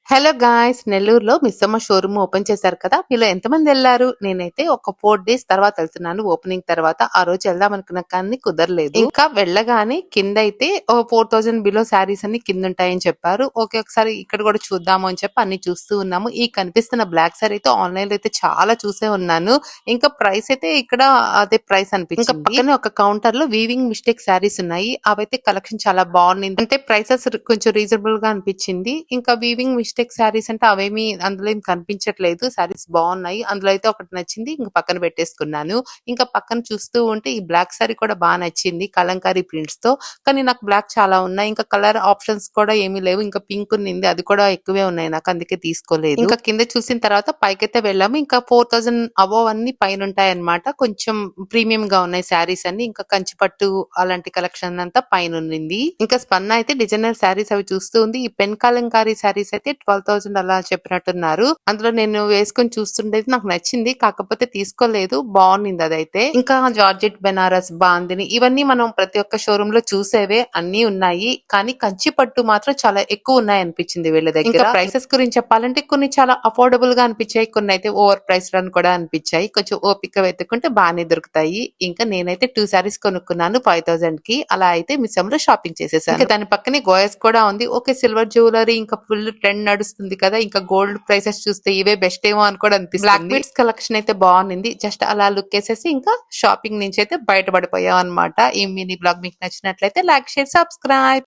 Hello guys! నెల్లూరులో Missamma showroom open చేశారు కదా! మీలో ఎంతమంది ఎళ్లారు? నేనైతే ఒక 4 డేస్ తర్వాత ఎళ్తున్నాను ఓపెనింగ్ తర్వాత. ఆ రోజు ఎళ్దాం అనుకున్నా కానీ కుదరలేదు. ఇంకా వెళ్ళగానే కిందైతే ఓ 4000 బిలో శారీస్ అన్ని కిందుంటాయని చెప్పారు. ఓకే. ఒకసారి ఇక్కడ కూడా చూద్దాము అని చెప్పి అన్ని చూస్తూ ఉన్నాము. ఈ కనిపిస్తున్న బ్లాక్ శారీ అయితే ఆన్‌లైన్‌లో అయితే చాలా చూసే ఉన్నాను. ఇంకా ప్రైస్ అయితే ఇక్కడ అదే ప్రైస్ అనిపించింది. ఇంకా పక్కనే ఒక కౌంటర్‌లో వీవింగ్ మిస్టేక్ శారీస్ ఉన్నాయి. అవైతే కలెక్షన్ చాలా బాగుంది. అంటే ప్రైసెస్ కొంచెం రీజనబుల్‌గా అనిపించింది. ఇంకా వీవింగ్ మిస్టేక్ శారీస్ అంటే అవేమి అందులో ఏం కనిపించట్లేదు. శారీస్ బాగున్నాయి. అందులో అయితే ఒకటి నచ్చింది. ఇంక పక్కన పెట్టేసుకున్నాను. ఇంకా పక్కన చూస్తూ ఉంటే ఈ బ్లాక్ శారీ కూడా బాగా నచ్చింది. కలంకారీ ప్రింట్స్ తో. కానీ నాకు బ్లాక్ చాలా ఉన్నాయి. ఇంకా కలర్ ఆప్షన్స్ కూడా ఏమీ లేవు. ఇంకా పింక్ ఉన్నింది. అది కూడా ఎక్కువే ఉన్నాయి నాకు. అందుకే తీసుకోలేదు. ఇంకా కింద చూసిన తర్వాత పైకైతే వెళ్ళాము. ఇంకా 4000 అబోవ్ అన్ని పైన ఉంటాయన్నమాట. కొంచెం ప్రీమియం గా ఉన్నాయి శారీస్ అన్ని. ఇంకా కంచిపట్టు అలాంటి కలెక్షన్ అంతా పైన ఉన్నింది. ఇంకా స్పన్న అయితే డిజైనర్ శారీస్ అవి చూస్తూ ఉంది. ఈ పెన్ కలంకారీ శారీస్ అయితే 12,000 అలా చెప్పినట్టున్నారు. అందులో నేను వేసుకొని చూస్తుండేది నాకు నచ్చింది. కాకపోతే తీసుకోలేదు. బాగుంది అదైతే. ఇంకా జార్జెట్, బెనారస్, బాందిని ఇవన్నీ మనం ప్రతి ఒక్క షోరూమ్ లో చూసేవే అన్ని ఉన్నాయి. కానీ కంచి పట్టు మాత్రం చాలా ఎక్కువ ఉన్నాయి అనిపించింది వీళ్ళ దగ్గర. ఇంకా ప్రైసెస్ గురించి చెప్పాలంటే కొన్ని చాలా అఫోర్డబుల్ గా అనిపించాయి. కొన్ని అయితే ఓవర్ ప్రైస్ అని కూడా అనిపించాయి. కొంచెం ఓపిక వెతుక్కుంటే బాగానే దొరుకుతాయి. ఇంకా నేనైతే 2 సారీస్ కొనుక్కున్నాను 5,000 కి. అలా అయితే మిస్సమ్ లో షాపింగ్ చేసేసాను. ఇంకా దాని పక్కనే గోయస్ కూడా ఉంది. ఓకే, సిల్వర్ జ్యువెలరీ ఇంకా ఫుల్ ట్రెండ్ నడుస్తుంది కదా. ఇంకా గోల్డ్ ప్రైసెస్ చూస్తే ఇవే బెస్ట్ ఏమో అని కూడా అనిపిస్తుంది. బ్లాక్ బీడ్స్ కలెక్షన్ అయితే బాగుంది. జస్ట్ అలా లుక్ వేసేసి ఇంకా షాపింగ్ నుంచి అయితే బయటపడిపోయాం అనమాట. ఈ మినీ బ్లాగ్ మీకు నచ్చినట్లయితే లైక్, షేర్, సబ్స్క్రైబ్.